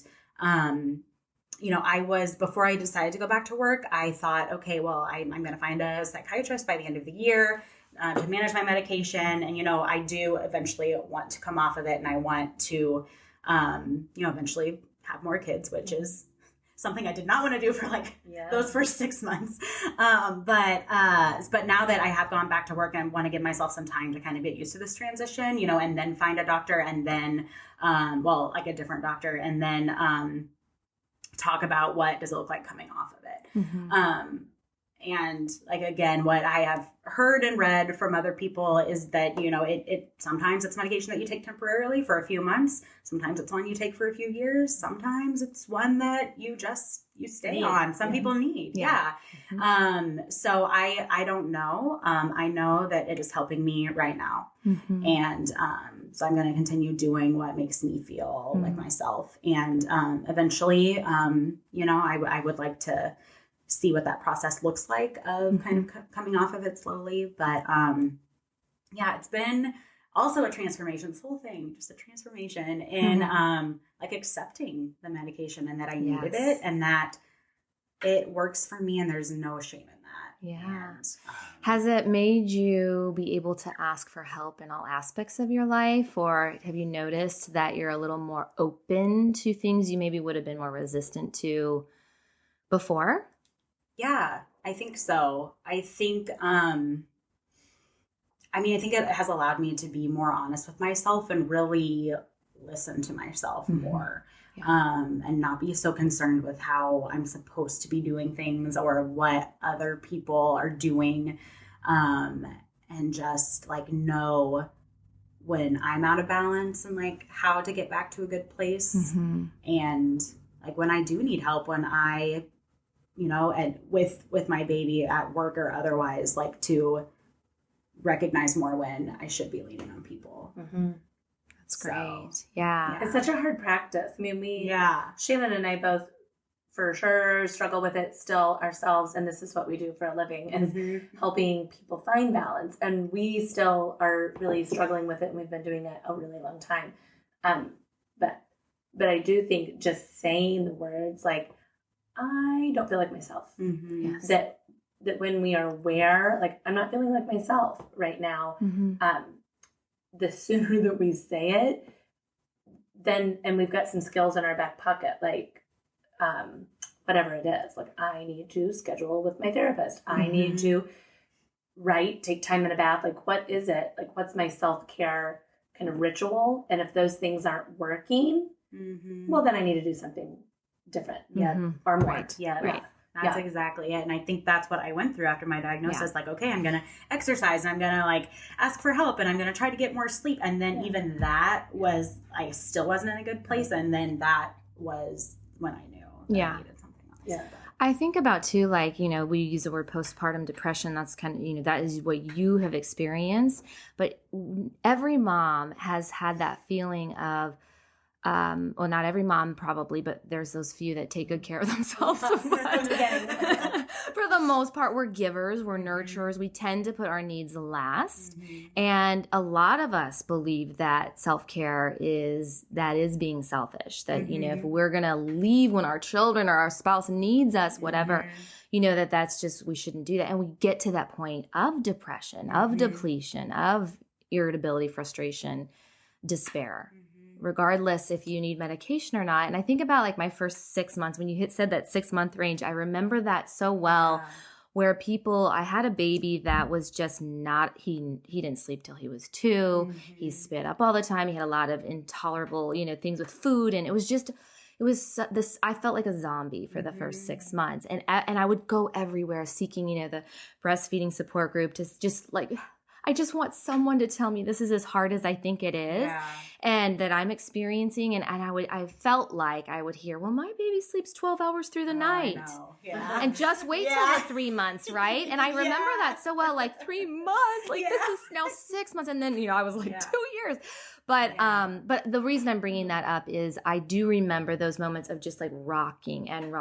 before I decided to go back to work, I thought, okay, well, I'm going to find a psychiatrist by the end of the year to manage my medication. And, I do eventually want to come off of it, and I want to, eventually have more kids, which is something I did not want to do for those first 6 months. But now that I have gone back to work, and want to give myself some time to kind of get used to this transition, and then find a doctor, and then, a different doctor, and then, talk about what does it look like coming off of it. And again, what I have heard and read from other people is that, it sometimes it's medication that you take temporarily for a few months. Sometimes it's one you take for a few years. Sometimes it's one that you stay on. Some people need. Yeah. So I don't know. I know that it is helping me right now. And, so I'm going to continue doing what makes me feel like myself. And, eventually, I would like to see what that process looks like of kind of coming off of it slowly. But, it's been also a transformation, this whole thing, just a transformation in, accepting the medication, and that I needed it, and that it works for me, and there's no shame in that. Yeah. And, has it made you be able to ask for help in all aspects of your life, or have you noticed that you're a little more open to things you maybe would have been more resistant to before? Yeah, I think so. I think, I think it has allowed me to be more honest with myself and really listen to myself more. And not be so concerned with how I'm supposed to be doing things or what other people are doing. And just know when I'm out of balance, and how to get back to a good place. And when I do need help, when I, and with my baby at work or otherwise, to recognize more when I should be leaning on people. That's great. Yeah. It's such a hard practice. I mean, Shannon and I both for sure struggle with it still ourselves. And this is what we do for a living, is helping people find balance. And we still are really struggling with it. And we've been doing it a really long time. But I do think just saying the words I don't feel like myself, Yes. that that when we are aware, like, I'm not feeling like myself right now, the sooner that we say it, then, and we've got some skills in our back pocket, like, whatever it is, like, I need to schedule with my therapist. I need to take time in a bath. Like, what is it? Like, what's my self-care kind of ritual? And if those things aren't working, well, then I need to do something different or more. Right. Yeah. Right. That's exactly it. And I think that's what I went through after my diagnosis. Like, okay, I'm going to exercise and I'm going to like ask for help and I'm going to try to get more sleep. And then even that was, I still wasn't in a good place. And then that was when I knew that I needed something else. Yeah. I think about too, like, you know, we use the word postpartum depression. That's kind of, you know, that is what you have experienced. But every mom has had that feeling of, well, not every mom probably, but there's those few that take good care of themselves. For the most part, we're givers, we're nurturers. We tend to put our needs last. And a lot of us believe that self-care is being selfish, that, you know, if we're going to leave when our children or our spouse needs us, whatever, you know, that's just, we shouldn't do that. And we get to that point of depression, of depletion, of irritability, frustration, despair. Regardless if you need medication or not. And I think about like my first 6 months, when you said that 6 month range, I remember that so well, where I had a baby that was just not, he didn't sleep till he was 2. He spit up all the time. He had a lot of intolerable, you know, things with food. And I felt like a zombie for the first 6 months. And I would go everywhere seeking, you know, the breastfeeding support group to just like, I just want someone to tell me this is as hard as I think it is and that I'm experiencing. And I felt like I would hear, well, my baby sleeps 12 hours through the night. And just wait till the 3 months, right? And I remember that so well, like 3 months, like this is now 6 months. And then, you know, I was like 2 years. But the reason I'm bringing that up is I do remember those moments of just like rocking and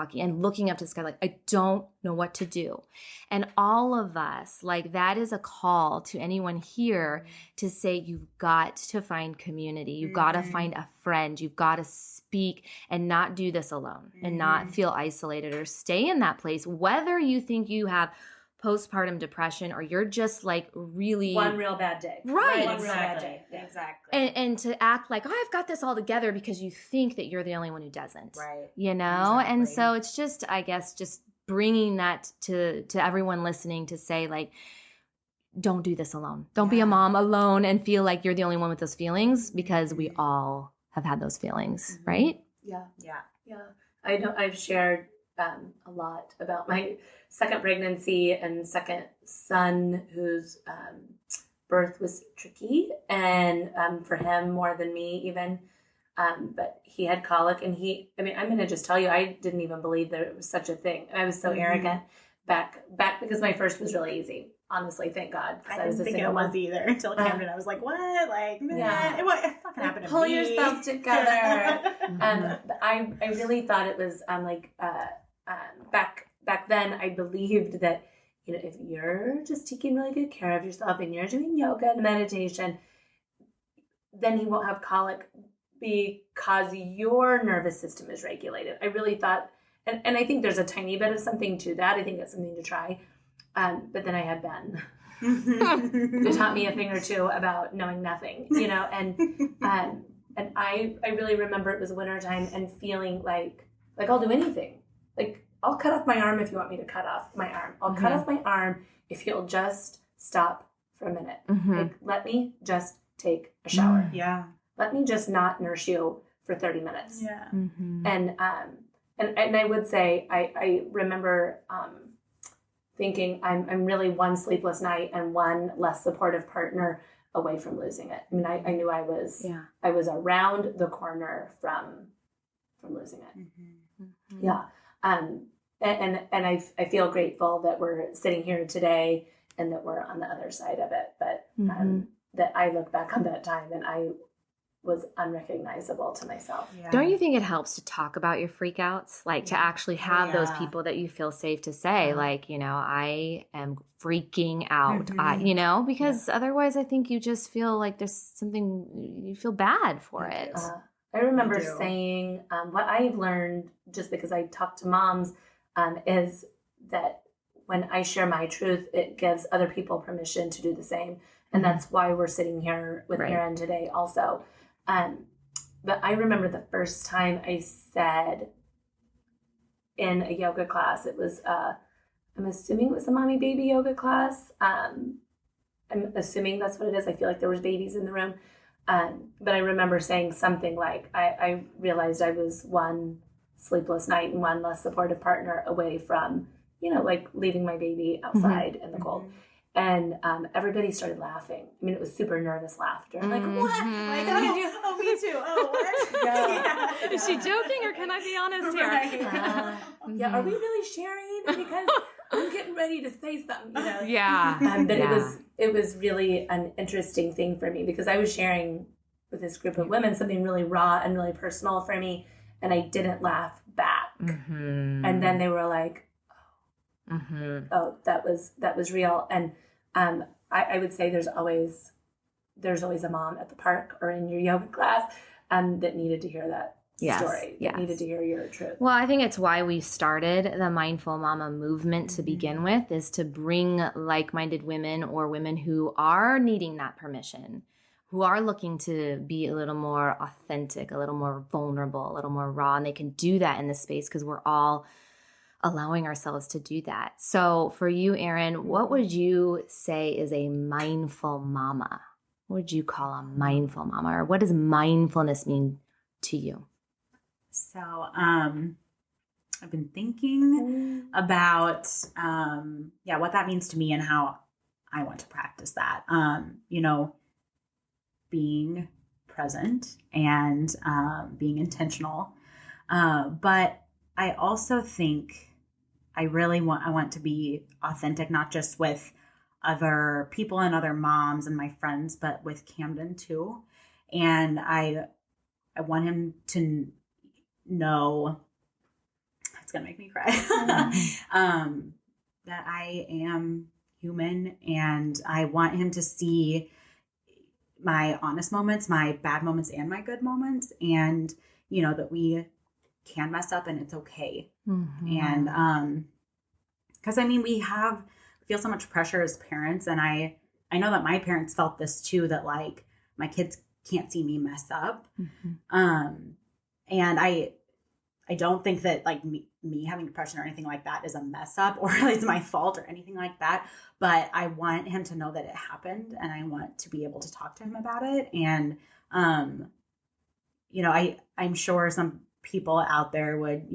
looking up to the sky, like, I don't know what to do. And all of us, like, that is a call to anyone here to say, you've got to find community. You've got to find a friend. You've got to speak and not do this alone and not feel isolated or stay in that place, whether you think you have postpartum depression or you're just like really one real bad day. Right. One real bad day. Exactly. And to act like, oh, I've got this all together because you think that you're the only one who doesn't. Right. You know? And so it's just, I guess, just bringing that to everyone listening to say, like, don't do this alone. Don't be a mom alone and feel like you're the only one with those feelings, because we all have had those feelings, right? Yeah. I know I've shared a lot about my second pregnancy and second son, whose birth was tricky, and for him more than me even. But he had colic, and I'm going to just tell you, I didn't even believe that it was such a thing. I was so arrogant back because my first was really easy. Honestly, thank God. I didn't think it was either until Camden. I was like, what? Like, man, it fucking happened to me. Pull yourself together. I really thought it was back then. I believed that, you know, if you're just taking really good care of yourself and you're doing yoga and meditation, then he won't have colic because your nervous system is regulated. I really thought, and I think there's a tiny bit of something to that. I think that's something to try. But then I had Ben, who taught me a thing or two about knowing nothing, you know, and I really remember it was wintertime and feeling like I'll do anything. Like, I'll cut off my arm if you want me to cut off my arm. I'll cut off my arm if you'll just stop for a minute. Like, let me just take a shower. Yeah. Let me just not nurse you for 30 minutes. Yeah. And I would say, I remember, thinking I'm really one sleepless night and one less supportive partner away from losing it. I mean, I knew I was around the corner from losing it. Yeah. And I feel grateful that we're sitting here today and that we're on the other side of it. But that I look back on that time and I was unrecognizable to myself. Yeah. Don't you think it helps to talk about your freakouts? Like to actually have those people that you feel safe to say, like, you know, I am freaking out, you know, because otherwise I think you just feel like there's something, you feel bad for it. I remember saying what I've learned just because I talk to moms is that when I share my truth, it gives other people permission to do the same. And that's why we're sitting here with Erin today also. But I remember the first time I said in a yoga class, it was, I'm assuming it was a mommy baby yoga class. I'm assuming that's what it is. I feel like there was babies in the room. But I remember saying something like, I realized I was one sleepless night and one less supportive partner away from, like leaving my baby outside in the cold. And everybody started laughing. I mean, it was super nervous laughter. Like, what? Like, Oh, me too. Oh, what? Yeah. Is she joking, or can I be honest here? Yeah, are we really sharing? Because I'm getting ready to say something. Yeah. But it was really an interesting thing for me, because I was sharing with this group of women something really raw and really personal for me, and I didn't laugh back. And then they were like, oh, that was real. And I would say there's always a mom at the park or in your yoga class that needed to hear that story, that needed to hear your truth. Well, I think it's why we started the Mindful Mama movement to begin with, is to bring like-minded women or women who are needing that permission, who are looking to be a little more authentic, a little more vulnerable, a little more raw, and they can do that in this space because we're all allowing ourselves to do that. So for you, Erin, what would you say is a mindful mama? What would you call a mindful mama? Or what does mindfulness mean to you? So I've been thinking about, what that means to me and how I want to practice that. Being present and being intentional. But I also think I want to be authentic, not just with other people and other moms and my friends, but with Camden too. And I want him to know, it's going to make me cry, that I am human, and I want him to see my honest moments, my bad moments, and my good moments. And, that we can mess up and it's okay. And, cause we feel so much pressure as parents. And I know that my parents felt this too, that like my kids can't see me mess up. And I don't think that like me having depression or anything like that is a mess up or is my fault or anything like that. But I want him to know that it happened, and I want to be able to talk to him about it. And, I'm sure some people out there would,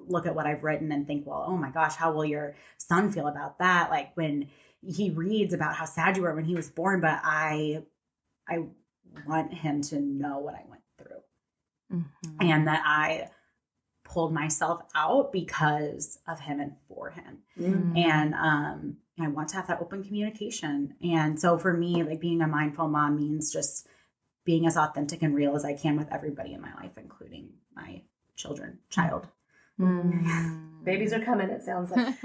look at what I've written and think, well, oh my gosh, how will your son feel about that? Like when he reads about how sad you were when he was born, but I want him to know what I went through and that I pulled myself out because of him and for him. And I want to have that open communication. And so for me, like being a mindful mom means just being as authentic and real as I can with everybody in my life, including my child. Babies are coming, it sounds like.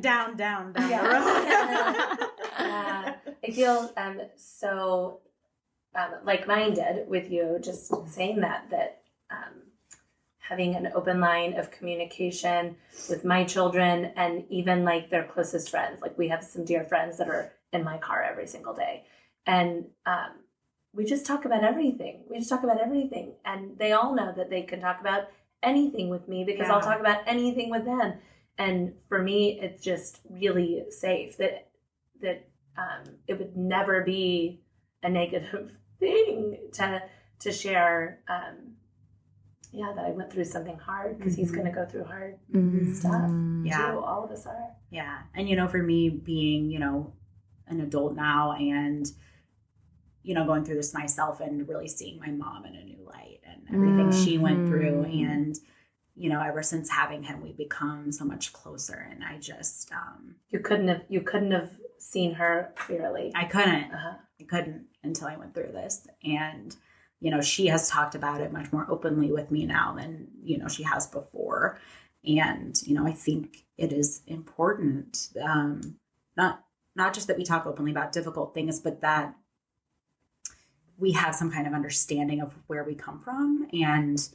Down the road. I feel so like-minded with you, just saying that having an open line of communication with my children and even like their closest friends. Like we have some dear friends that are in my car every single day. And we just talk about everything. And they all know that they can talk about anything with me because I'll talk about anything with them. And for me, it's just really safe that it would never be a negative thing to share, that I went through something hard, because he's going to go through hard stuff. Too. All of us are. Yeah. And, for me being, an adult now and, going through this myself and really seeing my mom in a new light and everything she went through. And, ever since having him, we've become so much closer. And I just, you couldn't have seen her clearly. I couldn't until I went through this. And, she has talked about it much more openly with me now than, she has before. And, I think it is important, not just that we talk openly about difficult things, but that we have some kind of understanding of where we come from and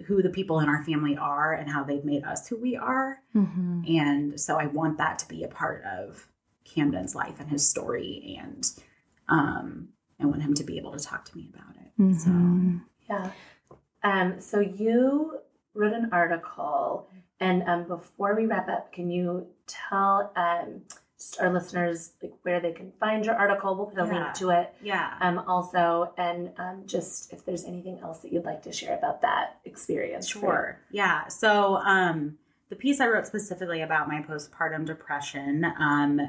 who the people in our family are and how they've made us who we are. Mm-hmm. And so I want that to be a part of Camden's life and his story, and I want him to be able to talk to me about it. Mm-hmm. Yeah. So you wrote an article, and before we wrap up, can you tell just our listeners like where they can find your article? We'll put a link to it. Yeah. Also, and just if there's anything else that you'd like to share about that experience. Sure. Yeah. So the piece I wrote specifically about my postpartum depression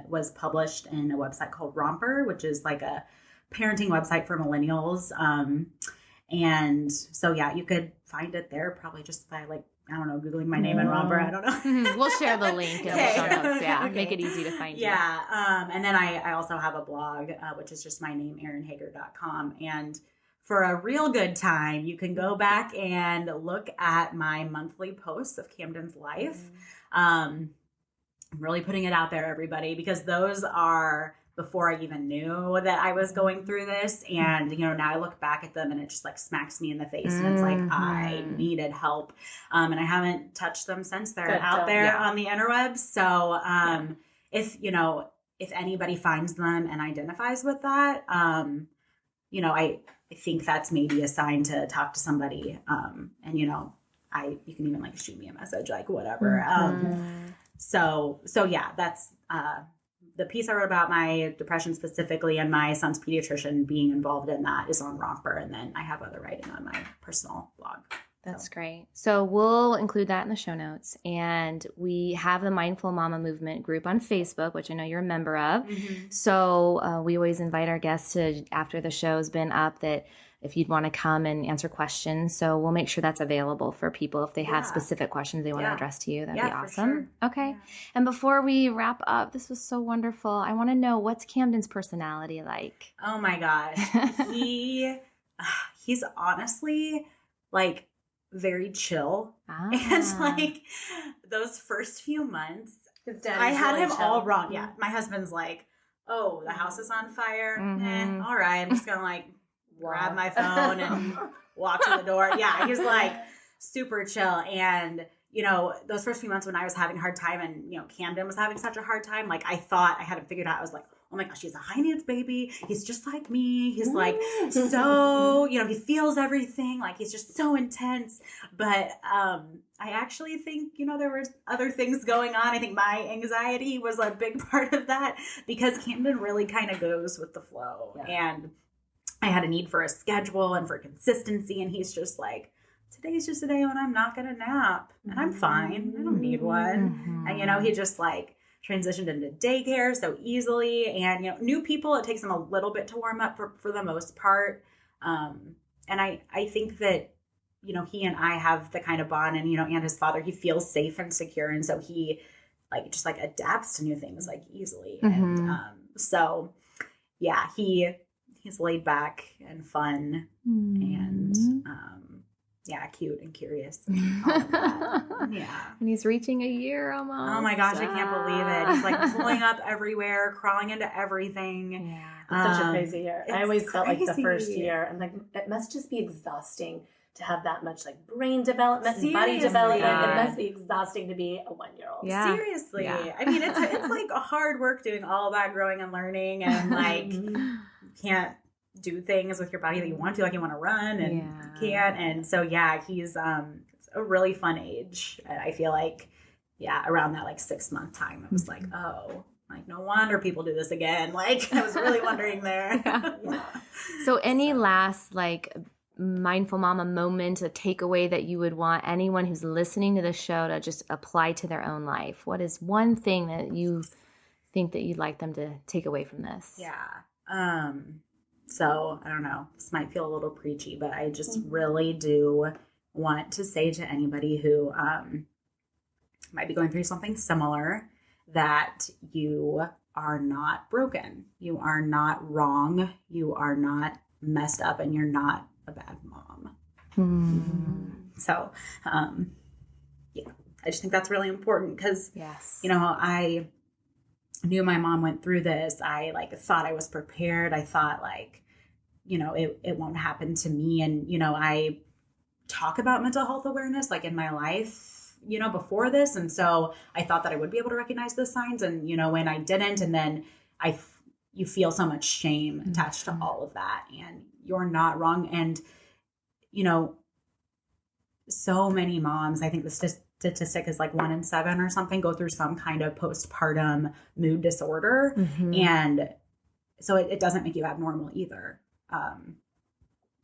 was published in a website called Romper, which is like a parenting website for millennials. And so, yeah, you could find it there probably just by like, I don't know, Googling my name and Romper. I don't know. We'll share the link in the show notes. Yeah. Okay. Make it easy to find you. Yeah. And then I also have a blog, which is just my name, erinheger.com. And for a real good time, you can go back and look at my monthly posts of Camden's life. I'm really putting it out there, everybody, because those are before I even knew that I was going through this. And, you know, now I look back at them and it just like smacks me in the face. And it's like, I needed help. And I haven't touched them since. They're out there on the interwebs. So if anybody finds them and identifies with that, I think that's maybe a sign to talk to somebody. And, you can even like shoot me a message, like whatever. So yeah, that's, the piece I wrote about my depression specifically and my son's pediatrician being involved in that is on Romper. And then I have other writing on my personal blog. That's great. So we'll include that in the show notes. And we have the Mindful Mama Movement group on Facebook, which I know you're a member of. Mm-hmm. So we always invite our guests to, after the show's been up, that if you'd want to come and answer questions. So we'll make sure that's available for people if they have specific questions they want to address to you. That'd be awesome. Sure. Okay. Yeah. And before we wrap up, this was so wonderful. I want to know, what's Camden's personality like? Oh my gosh. He's honestly like very chill. And like those first few months, I had him all wrong. Yeah. My husband's like, oh, the house is on fire. All right. I'm just going to like grab my phone and walk to the door. Yeah, he's like super chill. And, those first few months when I was having a hard time and, Camden was having such a hard time, like I thought I had it figured out. I was like, oh my gosh, he's a high needs baby. He's just like me. He's like, so, he feels everything. Like he's just so intense. But I actually think, there were other things going on. I think my anxiety was a big part of that because Camden really kind of goes with the flow. Yeah. And I had a need for a schedule and for consistency. And he's just like, today's just a day when I'm not going to nap and I'm fine. I don't need one. And, he just like transitioned into daycare so easily. And, new people, it takes them a little bit to warm up for the most part. And I think that, he and I have the kind of bond and, and his father, he feels safe and secure. And so he like, just like adapts to new things like easily. And so yeah, he's laid back and fun and, cute and curious. And all of that. Yeah. And he's reaching a year almost. Oh my gosh, I can't believe it. He's like pulling up everywhere, crawling into everything. Yeah. It's such a crazy year. I always felt like the first year, and like it must just be exhausting to have that much like brain development and body development. It must be exhausting to be a 1-year-old. Yeah. Seriously. Yeah. I mean, it's like a hard work doing all that growing and learning and like you can't do things with your body that you want to, like you want to run and you can't. And so, he's it's a really fun age. And I feel like, around that like 6-month time, I was like, oh, like no wonder people do this again. Like I was really wondering there. So any last like mindful mama moment, a takeaway that you would want anyone who's listening to the show to just apply to their own life? What is one thing that you think that you'd like them to take away from this? Yeah. So I don't know, this might feel a little preachy, but I just really do want to say to anybody who might be going through something similar that you are not broken. You are not wrong. You are not messed up and you're not a bad mom. So, I just think that's really important because, I knew my mom went through this. I like thought I was prepared. I thought like, it won't happen to me. And, I talk about mental health awareness like in my life, you know, before this. And so I thought that I would be able to recognize those signs. And, you know, when I didn't, and then you feel so much shame attached to all of that, and you're not wrong. And, you know, so many moms, I think the statistic is like 1 in 7 or something, go through some kind of postpartum mood disorder. And so it doesn't make you abnormal either.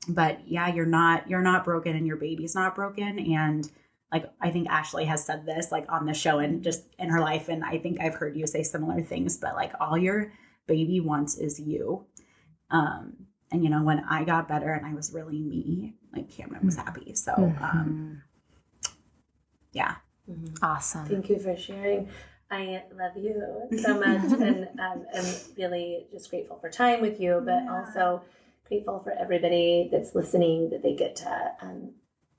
But yeah, you're not broken, and your baby's not broken. And like, I think Ashley has said this like on the show and just in her life. And I think I've heard you say similar things, but like, all your baby wants is you. And you know, when I got better and I was really me, like Camden was happy. So, yeah. Awesome. Thank you for sharing. I love you so much, and I'm really just grateful for time with you, but also grateful for everybody that's listening, that they get to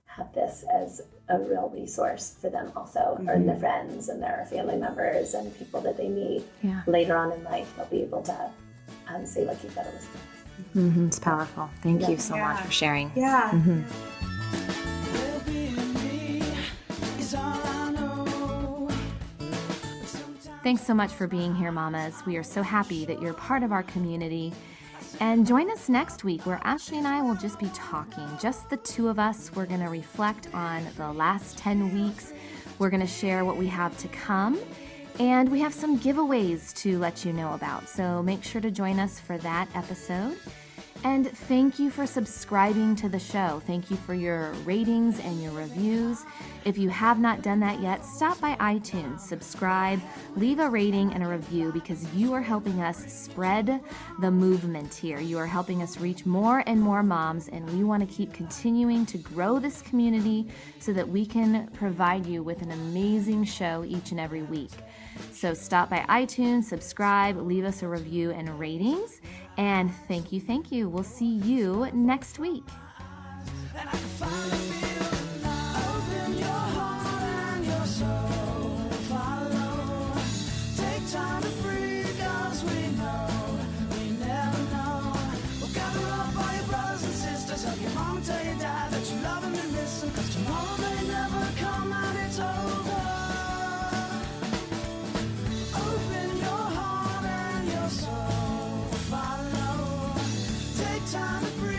have this as a real resource for them also, or their friends and their family members and people that they meet later on in life. They'll be able to say, look, you've got to listen to this. It's powerful. Thank you so much for sharing. Yeah. Thanks so much for being here, mamas. We are so happy that you're part of our community. And join us next week, where Ashley and I will just be talking, just the two of us. We're going to reflect on the last 10 weeks. We're going to share what we have to come. And we have some giveaways to let you know about. So make sure to join us for that episode. And thank you for subscribing to the show. Thank you for your ratings and your reviews. If you have not done that yet, stop by iTunes, subscribe, leave a rating and a review, because you are helping us spread the movement here. You are helping us reach more and more moms, and we want to keep continuing to grow this community so that we can provide you with an amazing show each and every week. So stop by iTunes, subscribe, leave us a review and ratings. And thank you, thank you. We'll see you next week. Time to breathe.